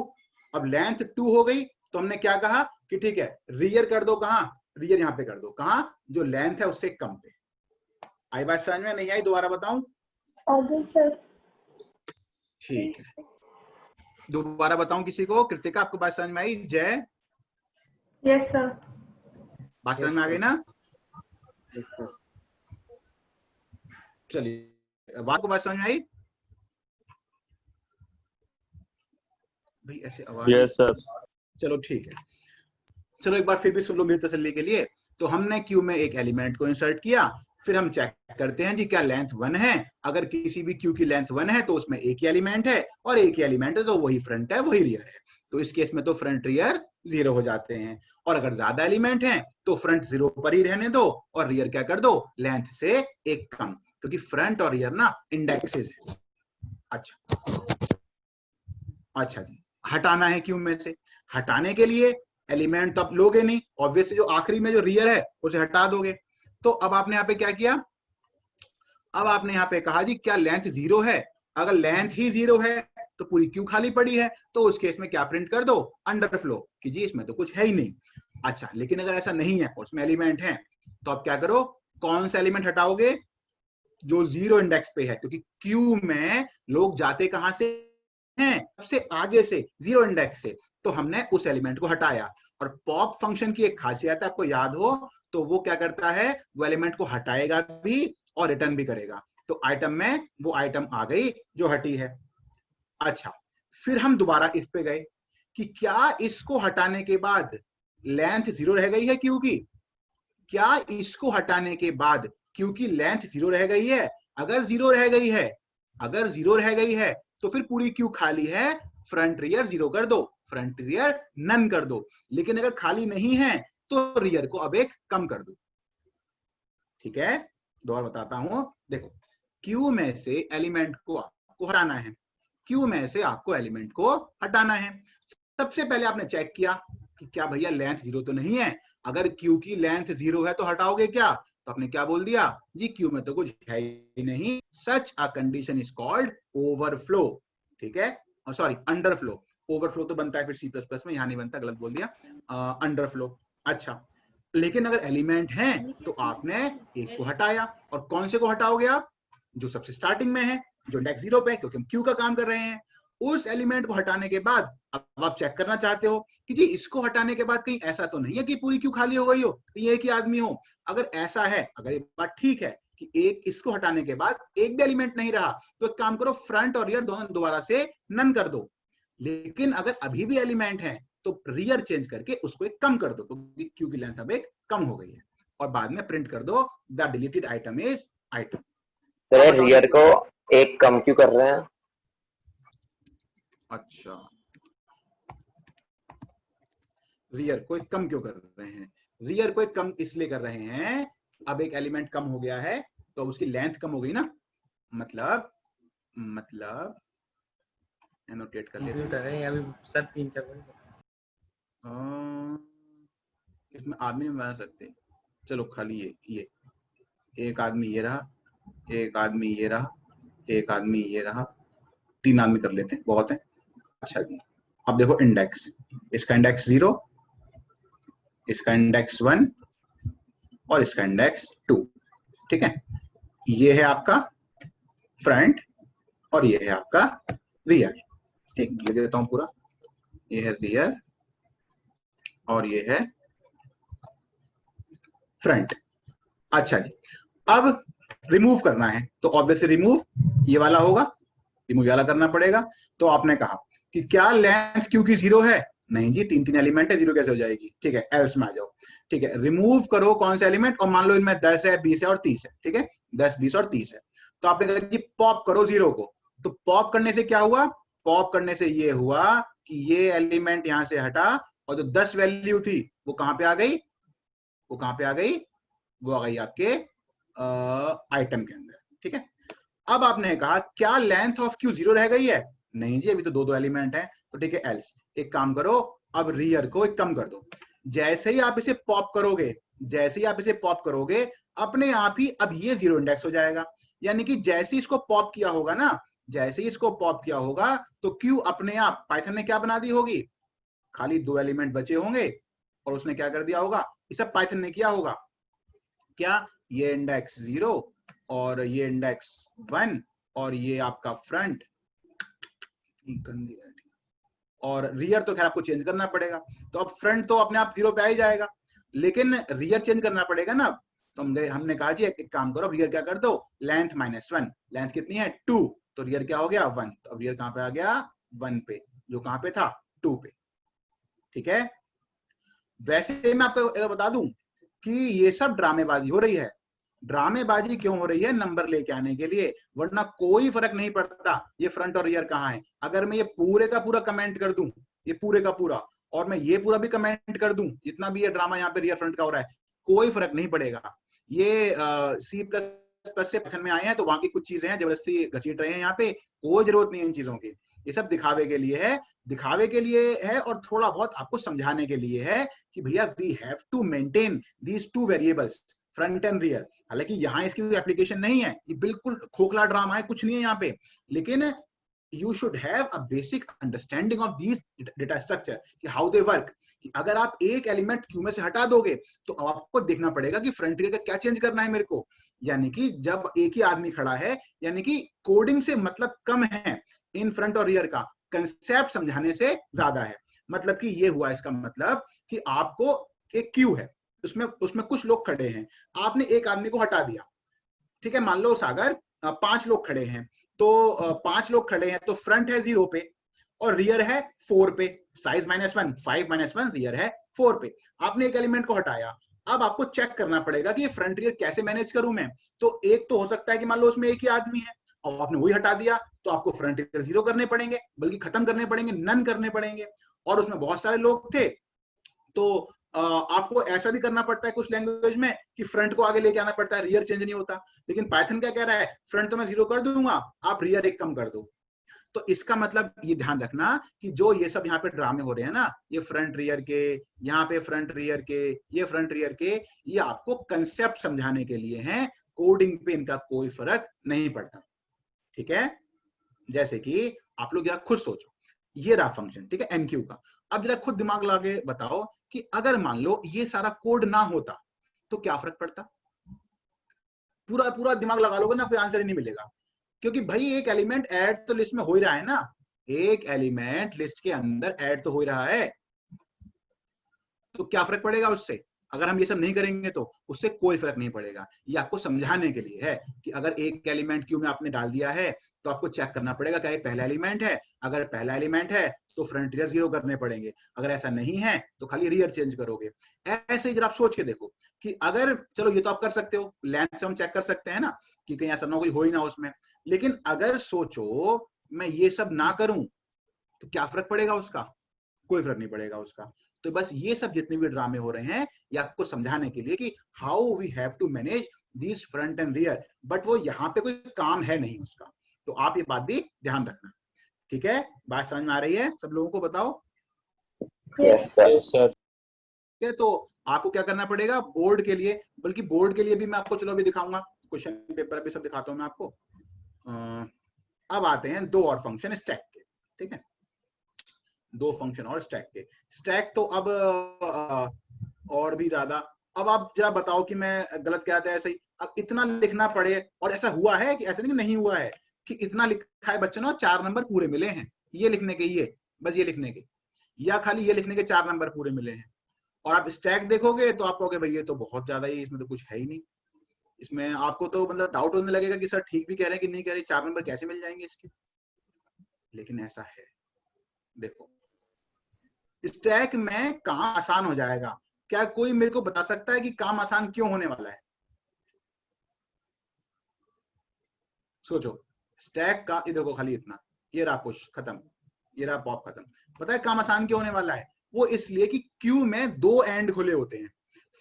S1: अब लेंथ 2 हो गई तो हमने क्या कहा कि ठीक है, रियर कर दो। कहां? रियर यहां पे कर दो। कहां? जो लेंथ है उससे कम पे। आई बात समझ में? नहीं आई? दोबारा बताऊं? ठीक है, दोबारा बताऊं किसी को? कृतिका, आपको बात समझ में आई? जय,
S7: यस सर।
S1: बात समझ में आ गई ना?
S3: Yes sir.
S1: चलिए, बात को बात समझ में आई भाई? ऐसे आवाज।
S3: Yes sir.
S1: चलो ठीक है, चलो एक बार फिर भी सुन लो मेरी तसल्ली के लिए। तो हमने क्यू में एक एलिमेंट को इंसर्ट किया, फिर हम चेक करते हैं जी क्या लेंथ 1 है। अगर किसी भी क्यू की लेंथ 1 है तो उसमें एक ही एलिमेंट है, और एक ही एलिमेंट है तो वही फ्रंट है वही रियर है। तो इस केस में तो फ्रंट रियर 0 हो जाते हैं। और अगर ज्यादा एलिमेंट हैं तो फ्रंट 0 पर ही रहने दो और रियर क्या कर दो? लेंथ से एक कम, क्योंकि फ्रंट और रियर ना इंडेक्सेस है। अच्छा जी, हटाना है क्यू में से। हटाने के लिए एलिमेंट तो आप लोगे नहीं, ऑब्वियसली जो आखिरी में जो रियर है उसे हटा दोगे। तो अब आपने यहाँ पे क्या किया? अब आपने यहाँ पे कहा जी क्या लेंथ 0 है? अगर लेंथ ही 0 है तो पूरी क्यू खाली पड़ी है, तो उस केस में क्या प्रिंट कर दो? अंडरफ्लो, कि जी इसमें तो कुछ है ही नहीं। अच्छा, लेकिन अगर ऐसा नहीं है और उसमें एलिमेंट है, तो आप क्या करो? कौन सा एलिमेंट हटाओगे? जो 0 इंडेक्स पे है, क्योंकि क्यू में लोग जाते कहां से हैं? सबसे आगे से, 0 इंडेक्स से। तो हमने उस एलिमेंट को हटाया। और पॉप फंक्शन की एक खासियत है, आपको याद हो तो वो क्या करता है? वो एलिमेंट को हटाएगा भी और रिटर्न भी करेगा। तो आइटम में वो आइटम आ गई जो हटी है। अच्छा, फिर हम दोबारा इफ पे गए कि क्या इसको हटाने के बाद लेंथ 0 रह गई है क्यू की? क्या इसको हटाने के बाद क्यू की लेंथ 0 रह गई है? अगर 0 रह गई है, अगर 0 रह गई है तो फिर पूरी क्यू खाली है, फ्रंट रियर 0 कर दो, फ्रंट रियर नन कर दो। लेकिन अगर खाली नहीं है तो रियर को अब एक कम कर दो। ठीक है, दोबारा बताता हूं। देखो, क्यू में से एलिमेंट को आपको हटाना है, क्यू में से आपको एलिमेंट को हटाना है। सबसे पहले आपने चेक किया कि क्या भैया लेंथ 0 तो नहीं है। अगर क्यू की लेंथ 0 है तो हटाओगे क्या? तो आपने क्या बोल दिया जी? क्यू में तो कुछ है ही नहीं। Such a condition is called overflow. ठीक है, सॉरी अंडरफ्लो। ओवरफ्लो तो बनता है फिर C++ में, यहां नहीं बनता, गलत बोल दिया, अंडरफ्लो। अच्छा, लेकिन अगर एलिमेंट है तो आपने एक को हटाया, और कौन से को हटाओगे आप? जो सबसे स्टार्टिंग में है, जो इंडेक्स 0 पे, क्योंकि हम क्यू का काम कर रहे हैं। उस एलिमेंट को हटाने के बाद अब आप चेक करना चाहते हो कि जी इसको हटाने के बाद कहीं ऐसा तो नहीं है कि पूरी क्यू खाली हो गई हो, कहीं एक ही आदमी हो। अगर ऐसा है, अगर ये बात ठीक है कि एक इसको हटाने के बाद एक भी एलिमेंट नहीं रहा, तो एक काम करो, फ्रंट और रियर दोनों दोबारा से नन कर दो। लेकिन अगर अभी भी एलिमेंट है तो रियर चेंज करके उसको एक कम कर दो, क्योंकि क्यू की लेंथ अब एक कम हो गई है। और बाद में प्रिंट कर दो the deleted item is item.
S5: Rear को एक कम क्यों कर रहे हैं?
S1: अच्छा, रियर को एक कम क्यों कर रहे हैं? रियर को एक कम इसलिए कर रहे हैं अब एक एलिमेंट कम हो गया है तो अब उसकी लेंथ कम हो गई ना, मतलब एनोटेट कर लेते हैं।
S6: कंप्यूटर है अभी सर 3-4
S1: इसमें आदमी नहीं बना सकते, चलो खाली ये एक आदमी ये रहा, एक आदमी ये रहा, एक आदमी ये रहा, 3 आदमी कर लेते हैं, बहुत है। अच्छा जी, अब देखो इंडेक्स, इसका इंडेक्स 0, इसका इंडेक्स 1 और इसका इंडेक्स 2, ठीक है। ये है आपका फ्रंट और ये है आपका रियर, ठीक, लिख देता हूं पूरा, ये है रियर और ये है फ्रंट। अच्छा जी, अब रिमूव करना है तो ऑब्वियसली रिमूव ये वाला होगा, रिमूव वाला करना पड़ेगा। तो आपने कहा कि क्या लेंथ क्यू की 0 है? नहीं जी, 3 एलिमेंट है, 0 कैसे हो जाएगी? ठीक है, एल्स में आ जाओ। ठीक है, रिमूव करो कौन से एलिमेंट, और मान लो इनमें 10 है, 20 है और 30 है, ठीक है, 10, 20 और 30 है। तो आपने कहा कि पॉप करो 0 को, तो पॉप करने से क्या हुआ? पॉप करने से ये हुआ कि ये एलिमेंट यहां से हटा और जो 10 वैल्यू थी वो कहां पे आ गई? वो कहां पे आ गई? वो आ गई आपके आइटम के अंदर, ठीक है। अब आपने कहा क्या लेंथ ऑफ क्यू 0 रह गई है? नहीं जी, अभी तो 2 एलिमेंट है, तो ठीक है, एल्स। एक काम करो, अब रियर को एक कम कर दो। जैसे ही आप इसे पॉप करोगे, जैसे ही आप इसे पॉप करोगे, अपने आप ही अब ये 0 इंडेक्स हो जाएगा। यानी कि जैसे इसको पॉप किया होगा ना, जैसे ही इसको पॉप किया होगा तो क्यू अपने आप पाइथन ने क्या बना दी होगी? खाली 2 एलिमेंट बचे होंगे और उसने क्या कर दिया होगा? ये सब पाइथन ने किया होगा। क्या? ये इंडेक्स 0 और ये इंडेक्स 1 और ये आपका फ्रंट और रियर तो खैर आपको चेंज करना पड़ेगा। तो अब फ्रंट तो अपने आप 0 पे आ ही जाएगा, लेकिन रियर चेंज करना पड़ेगा ना। तो हमने कहा जी एक काम करो, रियर क्या कर दो? लेंथ -1, लेंथ कितनी है? 2, तो रियर क्या हो गया? 1। तो अब रियर कहां पे आ गया? 1 पे, जो कहां पे था? 2 पे, ठीक है। वैसे मैं आपको बता दूं कि ये सब ड्रामेबाजी हो रही है। ड्रामेबाजी क्यों हो रही है? नंबर लेके आने के लिए, वरना कोई फर्क नहीं पड़ता ये फ्रंट और रियर कहाँ है। अगर मैं ये पूरे का पूरा कमेंट कर दूं, ये पूरे का पूरा, और मैं ये पूरा भी कमेंट कर दूं, जितना भी ये ड्रामा यहाँ पे रियर फ्रंट का हो रहा है, कोई फर्क नहीं पड़ेगा। ये C++ से पाइथन में आए हैं तो वहां की कुछ चीजें हैं जबरदस्ती घसीट रहे हैं यहाँ पे, कोई जरूरत नहीं है इन चीजों की। ये सब दिखावे के लिए है, दिखावे के लिए है, और थोड़ा बहुत आपको समझाने के लिए है कि भैया we have to maintain these 2 variables, front end rear. हालांकि यहाँ इसकी कोई एप्लीकेशन नहीं है, ये बिल्कुल खोखला ड्रामा है, कुछ नहीं है यहाँ पे, लेकिन you should have a basic understanding of these data structure कि how they work। कि अगर आप एक एलिमेंट क्यू में से हटा दोगे तो आपको देखना पड़ेगा कि फ्रंट रियर का क्या चेंज करना है मेरे को। यानी कि जब एक ही आदमी खड़ा है, यानी कि कोडिंग से मतलब कम है इन फ्रंट और रियर का, कंसेप्ट समझाने से ज्यादा है। मतलब कि ये हुआ इसका मतलब कि आपको एक क्यू है, उसमें कुछ लोग खड़े हैं, आपने एक आदमी को हटा दिया, ठीक है। मान लो सागर 5 लोग खड़े हैं, तो 5 लोग खड़े हैं, तो फ्रंट है 0 पे और रियर है 4 पे, साइज -1, 5 -1, रियर है 4 पे। आपने एक एलिमेंट को हटाया, अब आपको चेक करना पड़ेगा कि ये फ्रंट रियर कैसे मैनेज करूं मैं। तो एक तो हो सकता है कि मान लो उसमें एक ही आदमी है और आपने वही हटा दिया, तो आपको फ्रंट रियर 0 करने पड़ेंगे, बल्कि खत्म करने पड़ेंगे, नन करने पड़ेंगे। और उसमें बहुत सारे लोग थे, तो आपको ऐसा भी करना पड़ता है कुछ लैंग्वेज में कि फ्रंट को आगे लेके आना पड़ता है, रियर चेंज नहीं होता। लेकिन पाइथन क्या कह रहा है? फ्रंट तो मैं 0 कर दूंगा, आप रियर एक कम कर दो। तो इसका मतलब ये ध्यान रखना कि जो ये सब यहाँ पे ड्रामे हो रहे हैं ना, ये फ्रंट रियर के, यहाँ पे फ्रंट रियर के, ये फ्रंट रियर के, ये आपको कंसेप्ट समझाने के लिए हैं, कोडिंग पे इनका कोई फर्क नहीं पड़ता, ठीक है। जैसे कि आप लोग जरा खुद सोचो, ये रहा फंक्शन, ठीक है, एनक्यू का। अब जरा खुद दिमाग लगा के बताओ कि अगर मान लो ये सारा कोड ना होता तो क्या फर्क पड़ता? पूरा पूरा दिमाग लगा लोगे ना, कोई आंसर ही नहीं मिलेगा। क्योंकि भाई एक एलिमेंट ऐड तो लिस्ट में हो ही रहा है ना, एक एलिमेंट लिस्ट के अंदर ऐड तो हो ही रहा है, तो क्या फर्क पड़ेगा उससे? अगर हम ये सब नहीं करेंगे तो उससे कोई फर्क नहीं पड़ेगा। ये आपको समझाने के लिए है कि अगर एक एलिमेंट क्यू में आपने डाल दिया है तो आपको चेक करना पड़ेगा क्या ये पहला एलिमेंट है। अगर पहला एलिमेंट है तो फ्रंट रियर 0 करने पड़ेंगे, अगर ऐसा नहीं है तो खाली रियर चेंज करोगे। ऐसे ही जरा आप सोच के देखो कि अगर, चलो ये तो आप कर सकते हो, लेंथ से हम चेक कर सकते हैं ना कि कहीं ऐसा ना कोई हो ही ना उसमें, लेकिन अगर सोचो मैं ये सब ना करूं तो क्या फर्क पड़ेगा उसका? कोई फर्क नहीं पड़ेगा उसका। तो बस ये सब जितने भी ड्रामे हो रहे हैं ये आपको समझाने के लिए कि how we have to manage this front end rear, but वो यहाँ पे कोई काम है नहीं उसका, तो आप ये बात भी ध्यान रखना। ठीक है, बात समझ में आ रही है सब लोगों को? बताओ।
S5: Yes sir.
S1: ठीक है, तो आपको क्या करना पड़ेगा बोर्ड के लिए, बल्कि बोर्ड के लिए भी मैं आपको चलो अभी दिखाऊंगा, क्वेश्चन पेपर भी सब दिखाता हूँ मैं आपको। अब आते हैं दो और फंक्शन स्टैक के। ठीक है, दो फंक्शन और स्टैक के। स्टैक तो अब और भी ज्यादा। अब आप जरा बताओ कि मैं गलत कह रहा था ऐसे ही, अब इतना लिखना पड़े, और ऐसा हुआ है कि ऐसा नहीं हुआ है कि इतना लिखा है बच्चों ने 4 नंबर पूरे मिले हैं, ये लिखने के, ये बस ये लिखने के, या खाली ये लिखने के 4 नंबर पूरे मिले हैं। और आप स्टैक देखोगे तो आप कहोगे भाई ये तो बहुत ज्यादा ही, इसमें तो कुछ है ही नहीं। इसमें आपको तो मतलब डाउट होने लगेगा कि सर ठीक भी कह रहे हैं कि नहीं कह रहे, 4 नंबर कैसे मिल जाएंगे इसके। लेकिन ऐसा है, देखो स्टैक में काम आसान हो जाएगा। क्या कोई मेरे को बता सकता है कि काम आसान क्यों होने वाला है? सोचो, स्टैक का ये देखो खाली इतना, ये रहा पुश खत्म, ये रहा पॉप खत्म। पता है काम आसान क्यों होने वाला है? वो इसलिए कि क्यू में 2 एंड खुले होते हैं,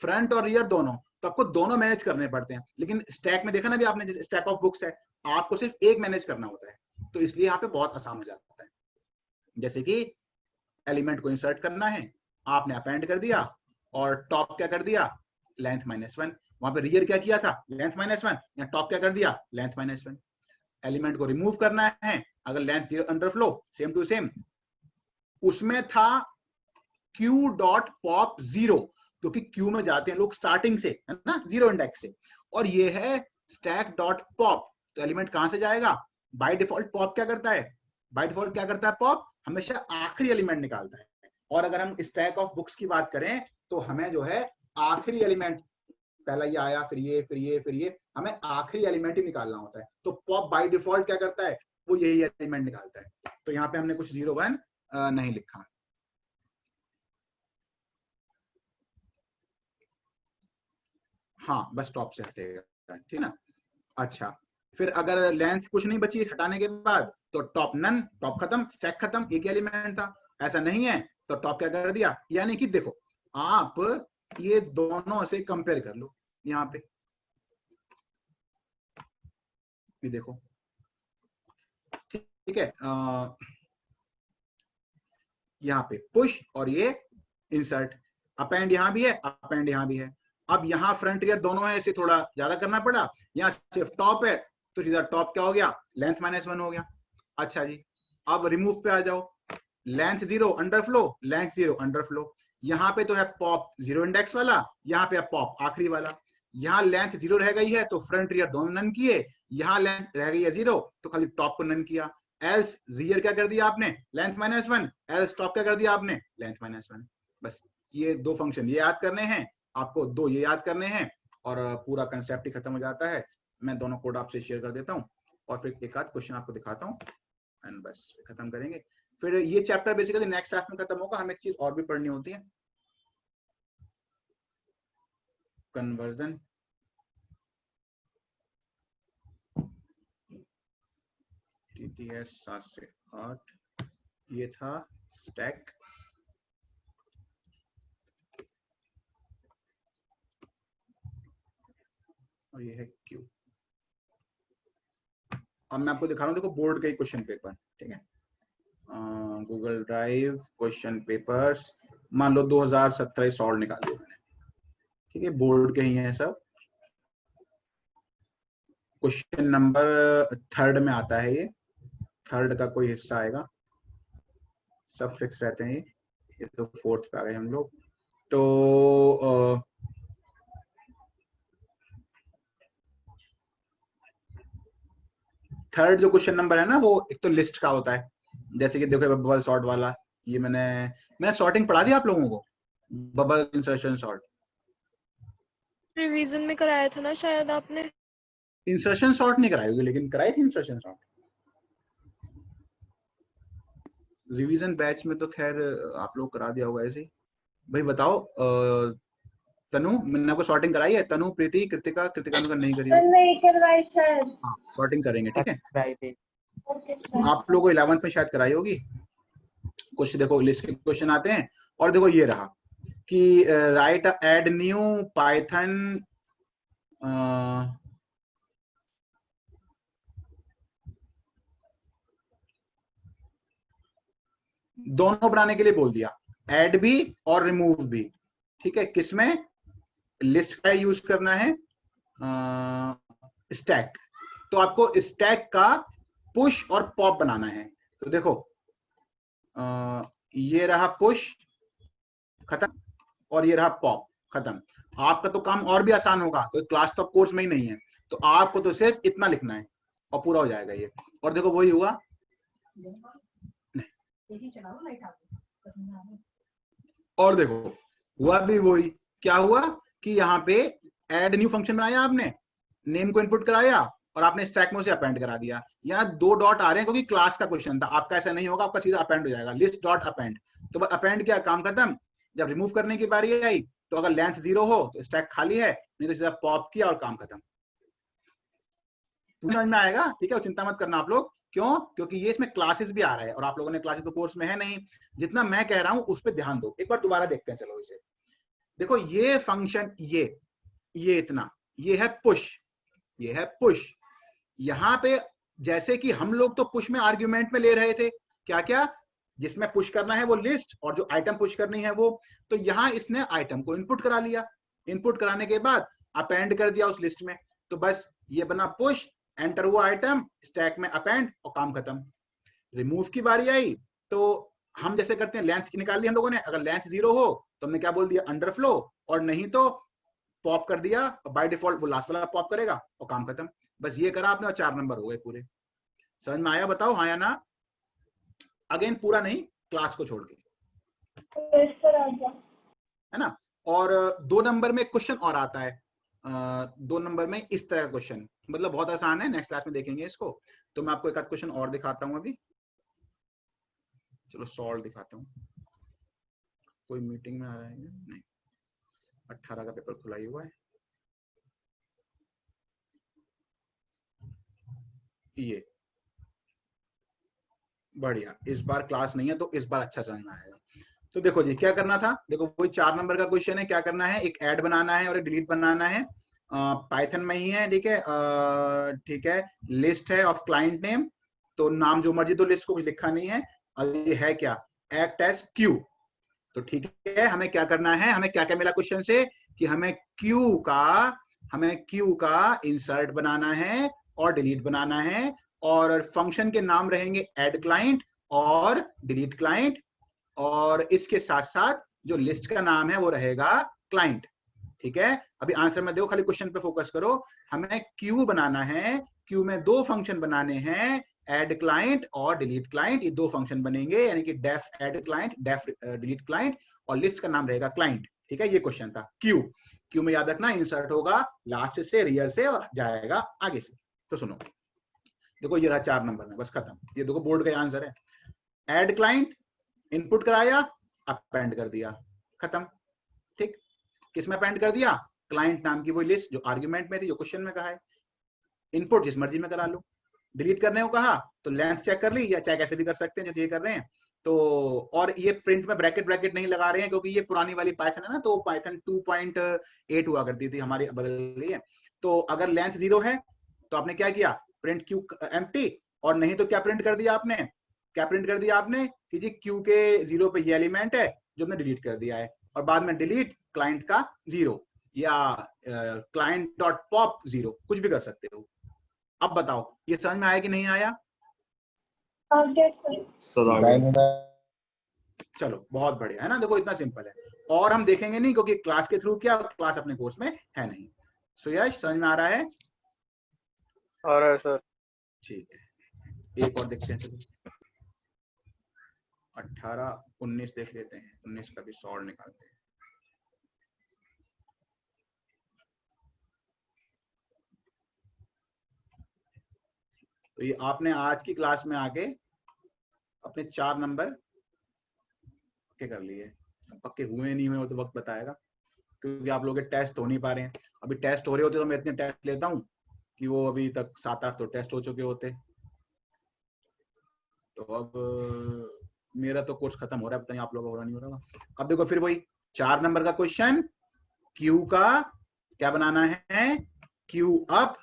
S1: फ्रंट और रियर दोनों, तो आपको दोनों मैनेज करने पड़ते हैं। लेकिन स्टैक में देखा ना भी आपने, स्टैक ऑफ बुक्स है, आपको सिर्फ एक मैनेज करना होता है, तो इसलिए यहाँ पे बहुत आसान हो जाता है। जैसे कि एलिमेंट को इंसर्ट करना है, आपने अपेंड कर दिया, और टॉप क्या कर दिया, लेंथ -1। वहां पे रियर क्या किया था, लेंथ -1, या टॉप क्या कर दिया, लेंथ -1। एलिमेंट को रिमूव करना है, अगर length 0 underflow, same to same, उसमें था q डॉट पॉप 0, क्योंकि क्यू में जाते हैं लोग स्टार्टिंग से, है ना, 0 इंडेक्स से, और ये है स्टैक डॉट पॉप। तो एलिमेंट कहां से जाएगा? बाय डिफॉल्ट पॉप क्या करता है, बाय डिफॉल्ट क्या करता है पॉप, हमेशा आखिरी एलिमेंट निकालता है। और अगर हम स्टैक ऑफ बुक्स की बात करें तो हमें जो है आखिरी एलिमेंट, पहला ये आया, फिर ये, फिर ये, फिर ये, हमें आखिरी एलिमेंट ही निकालना होता है। तो पॉप बाय डिफॉल्ट क्या करता है, वो यही एलिमेंट निकालता है। तो यहाँ पे हमने कुछ 0 1 नहीं लिखा। हाँ, बस टॉप से हटेगा, ठीक ना। अच्छा, फिर अगर लेंथ कुछ नहीं बची हटाने के बाद, तो टॉप नन, टॉप खत्म, स्टैक खत्म, एक एलिमेंट था। ऐसा नहीं है तो टॉप क्या कर दिया, यानी कि देखो आप ये दोनों से कंपेयर कर लो। यहाँ पे ये देखो, ठीक है, यहाँ पे पुश और ये इंसर्ट, अपेंड यहाँ भी है, अपेंड यहाँ भी है। अब यहाँ फ्रंट रियर दोनों है, इसे थोड़ा ज्यादा करना पड़ा। यहाँ सिर्फ टॉप है, तो सीधा टॉप क्या हो गया, लेंथ -1 हो गया। अच्छा जी, अब रिमूव पे आ जाओ, लेंथ 0 अंडरफ्लो, लेंथ 0 अंडरफ्लो। यहाँ पे तो है पॉप 0 इंडेक्स वाला, यहाँ पे है पॉप आखिरी वाला। यहाँ लेंथ 0 रह गई है तो फ्रंट रियर दोनों नन किए, यहाँ लेंथ रह गई है 0 तो खाली टॉप को नन किया। एल्स रियर क्या कर दिया आपने, लेंथ -1, एल्स टॉप क्या कर दिया आपने, लेंथ -1। बस ये दो फंक्शन ये याद करने हैं आपको, दो ये याद करने हैं, और पूरा कंसेप्ट ही खत्म हो जाता है। मैं दोनों कोड आपसे शेयर कर देता हूँ, और फिर एक आध क्वेश्चन आपको दिखाता हूँ, एंड बस खत्म करेंगे। फिर ये चैप्टर बेसिकली नेक्स्ट क्लास में खत्म होगा। हमें एक चीज और भी पढ़नी होती है, कन्वर्जन। TTS 7 से 8, ये था स्टैक, और ये है क्यू। अब मैं आपको दिखा रहा हूँ, देखो बोर्ड के क्वेश्चन पेपर, ठीक है, गूगल ड्राइव क्वेश्चन पेपर्स, मान लो 2017 सॉल्व निकाले मैंने, ठीक है, बोर्ड के ही हैं सब। क्वेश्चन नंबर 3 में आता है, ये 3 का कोई हिस्सा आएगा, सब फिक्स रहते हैं ये तो 4th पे आ गए हम लोग। तो थर्ड जो क्वेश्चन नंबर है ना, वो एक तो लिस्ट का होता है, जैसे कि देखो बबल सॉर्ट वाला, ये मैंने सॉर्टिंग पढ़ा दी आप लोगों को, बबल इंसर्शन सॉर्ट
S4: रिवीजन में कराया था ना शायद आपने।
S1: इंसर्शन सॉर्ट नहीं कराई होगी, लेकिन कराई थी इंसर्शन सॉर्ट। रिवीजन बैच में तो खैर आप लोग करा दिया होगा ऐसे ही। भाई बताओ, तनु, मैंने आपको सॉर्टिंग कराई है? तनु, प्रीति, कृतिका, कृतिका ने नहीं करी होगी।
S7: नहीं करवाई शायद।
S1: हाँ, सॉर्टिंग करेंगे, ठीक है।
S7: Okay sir.
S1: आप लोगों को 11th में शायद कराई होगी। कुछ देखो लिस्ट के क्वेश्चन आते हैं, और देखो ये रहा कि राइट एड न्यू पाइथन दोनों बनाने के लिए बोल दिया, ऐड भी और रिमूव भी। ठीक है, किसमें? लिस्ट का यूज करना है, स्टैक। तो आपको स्टैक का पुश और पॉप बनाना है। तो देखो ये रहा पुश, खत्म, और ये रहा पॉप, खत्म। आपका तो काम और भी आसान होगा, तो क्लास तो कोर्स में ही नहीं है, तो आपको तो सिर्फ इतना लिखना है और पूरा हो जाएगा ये। और देखो वही हुआ, और देखो हुआ भी वही। क्या हुआ कि यहाँ पे ऐड न्यू फंक्शन बनाया आपने, नेम को इनपुट कराया और आपने स्टैक में उसे अपेंड करा दिया। यहाँ 2 डॉट आ रहे हैं क्योंकि क्लास का क्वेश्चन था, आपका ऐसा नहीं होगा, आपका सीधा अपेंड हो जाएगा, लिस्ट डॉट अपेंड। तो बस अपेंड किया, काम खत्म। जब रिमूव करने की बारी आई तो अगर लेंथ 0 हो तो स्टैक खाली है, नहीं तो सीधा पॉप किया और काम खत्म। समझ में आएगा? ठीक है, चिंता मत करना आप लोग। क्यों? क्योंकि ये इसमें क्लासेस भी आ रहा है और आप लोगों ने क्लासेस तो कोर्स में है नहीं। जितना मैं कह रहा हूं उस पर ध्यान दो। एक बार दोबारा देखते हैं, चलो इसे देखो। ये फंक्शन, ये इतना, ये है पुश, ये है पुश। यहाँ पे जैसे कि हम लोग तो पुश में आर्ग्यूमेंट में ले रहे थे क्या क्या, जिसमें पुश करना है वो लिस्ट और जो आइटम पुश करनी है वो। तो यहाँ इसने आइटम को इनपुट करा लिया, इनपुट कराने के बाद अपेंड कर दिया उस लिस्ट में। तो बस ये बना पुश, एंटर हुआ आइटम, स्टैक में अपेंड और काम खत्म। रिमूव की बारी आई तो हम जैसे करते हैं, लेंथ निकाल ली हम लोगों ने। अगर लेंथ 0 हो तो हमने क्या बोल दिया, अंडरफ्लो, और नहीं तो पॉप कर दिया। बाय डिफॉल्ट वो लास्ट वाला पॉप करेगा और काम खत्म। बस ये करा आपने और 4 नंबर हो गए पूरे। समझ में आया? बताओ हाँ या ना। अगेन पूरा नहीं, क्लास को छोड़ के,
S7: यस सर आ गया।
S1: है ना। और 2 नंबर में क्वेश्चन और आता है, 2 नंबर में इस तरह का क्वेश्चन, मतलब बहुत आसान है, नेक्स्ट क्लास में देखेंगे इसको। तो मैं आपको एक आध क्वेश्चन और दिखाता हूँ अभी। चलो सॉल्व दिखाता हूँ। कोई मीटिंग में आ रहा है? नहीं, 18 का पेपर खुला ही हुआ है। ये बढ़िया, इस बार क्लास नहीं है तो इस बार अच्छा चलना आएगा। तो देखो जी क्या करना था, देखो कोई 4 नंबर का क्वेश्चन है। क्या करना है, एक ऐड बनाना है और एक डिलीट बनाना है। पाइथन में ही है, ठीक है। ठीक है, लिस्ट है ऑफ क्लाइंट नेम, तो नाम जो मर्जी, तो लिस्ट को कुछ लिखा नहीं है। और ये है क्या, एक्ट एज क्यू। तो ठीक है, हमें क्या करना है, हमें क्या क्या मिला क्वेश्चन से कि हमें क्यू का इंसर्ट बनाना है और डिलीट बनाना है। और फंक्शन के नाम रहेंगे ऐड क्लाइंट और डिलीट क्लाइंट, और इसके साथ साथ जो लिस्ट का नाम है वो रहेगा क्लाइंट। ठीक है, अभी आंसर में देखो, खाली क्वेश्चन पे फोकस करो। हमें क्यू बनाना है, क्यू में 2 फंक्शन बनाने हैं, ऐड क्लाइंट और डिलीट क्लाइंट। ये 2 फंक्शन बनेंगे, यानी कि def add client, def delete client, और लिस्ट का नाम रहेगा क्लाइंट। ठीक है, ये क्वेश्चन था। क्यू में याद रखना इंसर्ट होगा लास्ट से, रियर से, और जाएगा आगे से। तो सुनो, देखो ये रहा 4 नंबर में, बस खत्म। ये देखो बोर्ड का आंसर है, ऐड क्लाइंट, इनपुट कराया, अपेंड कर दिया, खत्म। ठीक, किसमें अपेंड कर दिया, क्लाइंट नाम की वो लिस्ट जो आर्गुमेंट में थी, जो क्वेश्चन में कहा है। इनपुट जिस मर्जी में करा लो। डिलीट करने को कहा तो लेंथ चेक कर ली, या चेक ऐसे भी कर सकते हैं जैसे ये कर रहे हैं। तो और ये प्रिंट में ब्रैकेट नहीं लगा रहे हैं क्योंकि ये पुरानी वाली पाइथन है ना, तो पाइथन 2.8 हुआ करती थी, हमारी बदल गई है। तो अगर लेंथ 0 है तो आपने क्या किया, प्रिंट क्यू एम्प्टी, और नहीं तो क्या प्रिंट कर दिया आपने, कि जी क्यू के 0 पे ये एलिमेंट है जो हमने डिलीट कर दिया है, और बाद में डिलीट क्लाइंट का 0 या क्लाइंट डॉट पॉप 0, कुछ भी कर सकते हो। अब बताओ ये समझ में आया कि नहीं आया?
S7: आ गया सर।
S1: चलो बहुत बढ़िया, है ना। देखो इतना सिंपल है, और हम देखेंगे नहीं क्योंकि क्लास के थ्रू किया, क्लास अपने कोर्स में है नहीं। सो यश समझ में आ रहा है?
S2: आ रहा है सर।
S1: ठीक है, एक और देखते हैं, चलो 18 19 देख लेते हैं, 19 का भी सॉल्व निकालते हैं। तो ये आपने आज की क्लास में आके अपने 4 नंबर पक्के कर लिए। पक्के हुए नहीं हुए तो वक्त बताएगा, क्योंकि आप लोग के टेस्ट हो नहीं पा रहे हैं। अभी टेस्ट हो रहे होते तो मैं इतने टेस्ट लेता हूँ कि वो अभी तक 7-8 तो टेस्ट हो चुके होते। तो अब मेरा तो कोर्स खत्म हो रहा है, पता नहीं आप लोगों का हो रहा नहीं हो रहा। अब देखो फिर वही 4 नंबर का क्वेश्चन, क्यू का क्या बनाना है, क्यू अप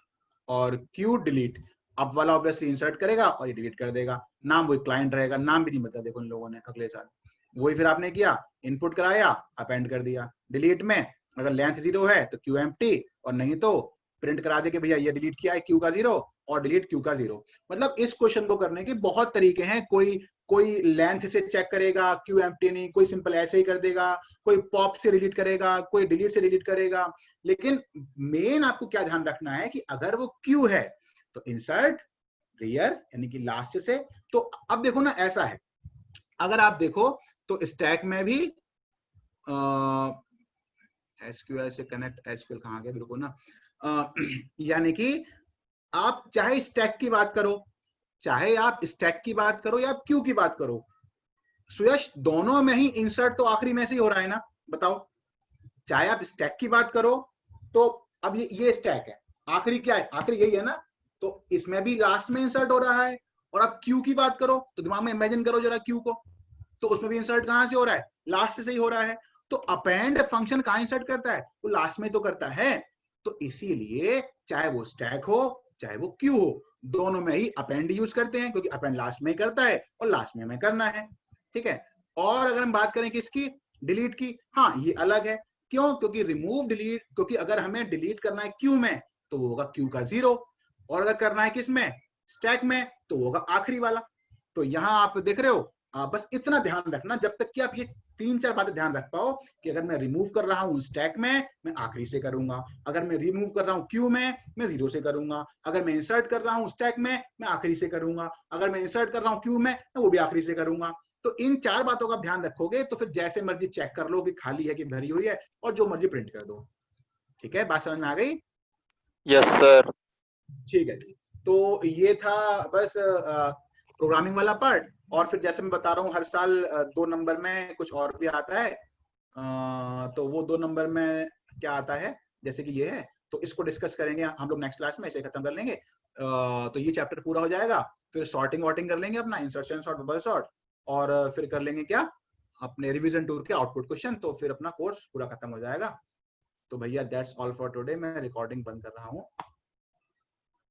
S1: और क्यू डिलीट। अप वाला ऑब्वियसली इंसर्ट करेगा और ये डिलीट कर देगा, नाम वही क्लाइंट रहेगा, नाम भी नहीं बता देखो इन लोगों ने अगले साल। वही फिर आपने किया, इनपुट कराया, अपेंड कर दिया। डिलीट में अगर लेंथ 0 है तो क्यू एम्प्टी, और नहीं तो प्रिंट करा दे कि भैया ये डिलीट किया है क्यू का 0 और डिलीट क्यू का 0। मतलब इस क्वेश्चन को करने के बहुत तरीके हैं। कोई लेंथ से चेक करेगा क्यू एम्प्टी नहीं, कोई सिंपल ऐसे ही कर देगा, कोई पॉप से डिलीट करेगा, कोई डिलीट से डिलीट करेगा। लेकिन मेन आपको क्या ध्यान रखना है कि अगर वो क्यू है तो इंसर्ट रियर यानी कि लास्ट से। तो अब देखो ना ऐसा है, अगर आप देखो तो स्टैक में भी एसक्यूएल से कनेक्ट, एसक्यूएल कहां गया बिल्कुल ना, यानी कि आप चाहे स्टैक की बात करो, चाहे आप स्टैक की बात करो या आप क्यू की बात करो, सुयश दोनों में ही इंसर्ट तो आखिरी में से ही हो रहा है ना। बताओ, चाहे आप स्टैक की बात करो तो अब ये स्टैक है, आखिरी क्या है, आखिरी यही है ना, तो इसमें भी लास्ट में इंसर्ट हो रहा है। और आप क्यू की बात करो तो दिमाग में इमेजिन करो जरा क्यू को, तो उसमें भी इंसर्ट कहां से हो रहा है, लास्ट से ही हो रहा है। तो अपेंड फंक्शन कहां इंसर्ट करता है, वो लास्ट में तो करता है। तो इसीलिए चाहे वो स्टैक हो चाहे वो क्यू हो, दोनों में ही अपेंड यूज करते हैं, क्योंकि अपेंड लास्ट में ही करता है और लास्ट में हमें करना है। ठीक है। और अगर हम बात करें किसकी, डिलीट की, हाँ ये अलग है। क्यों, क्योंकि रिमूव डिलीट, क्योंकि अगर हमें डिलीट करना है क्यू में तो वो होगा क्यू का 0, और अगर करना है किस में, स्टैक में, तो वो होगा आखिरी वाला। तो यहां आप देख रहे हो, बस इतना ध्यान रखना, जब तक कि आप ये 3-4 बातें ध्यान रख पाओ कि अगर मैं रिमूव कर रहा हूं स्टैक में, मैं आखिरी से करूंगा, अगर मैं रिमूव कर रहा हूं क्यू में, मैं 0 से करूंगा, अगर मैं इंसर्ट कर रहा हूं स्टैक में, मैं आखिरी से करूंगा, अगर मैं इंसर्ट कर रहा हूं क्यू में, मैं वो भी आखिरी से करूंगा। तो इन 4 बातों का ध्यान रखोगे तो फिर जैसे मर्जी चेक कर लो कि खाली है कि भरी हुई है, और जो मर्जी प्रिंट कर दो। ठीक है, बात समझ में आ गई?
S2: Yes sir.
S1: ठीक है जी। तो ये था बस प्रोग्रामिंग वाला पार्ट। और फिर जैसे मैं बता रहा हूँ हर साल 2 नंबर में कुछ और भी आता है, तो वो 2 नंबर में क्या आता है, जैसे कि ये है, तो इसको डिस्कस करेंगे हम लोग नेक्स्ट क्लास में, इसे खत्म कर लेंगे। तो ये चैप्टर पूरा हो जाएगा, फिर सॉर्टिंग वॉर्टिंग कर लेंगे अपना, इंसर्शन सॉर्ट, बबल सॉर्ट, और फिर कर लेंगे क्या, अपने रिवीजन टूर के आउटपुट क्वेश्चन, तो फिर अपना कोर्स पूरा खत्म हो जाएगा। तो भैया दैट्स ऑल फॉर टुडे, मैं रिकॉर्डिंग बंद कर रहा हूँ।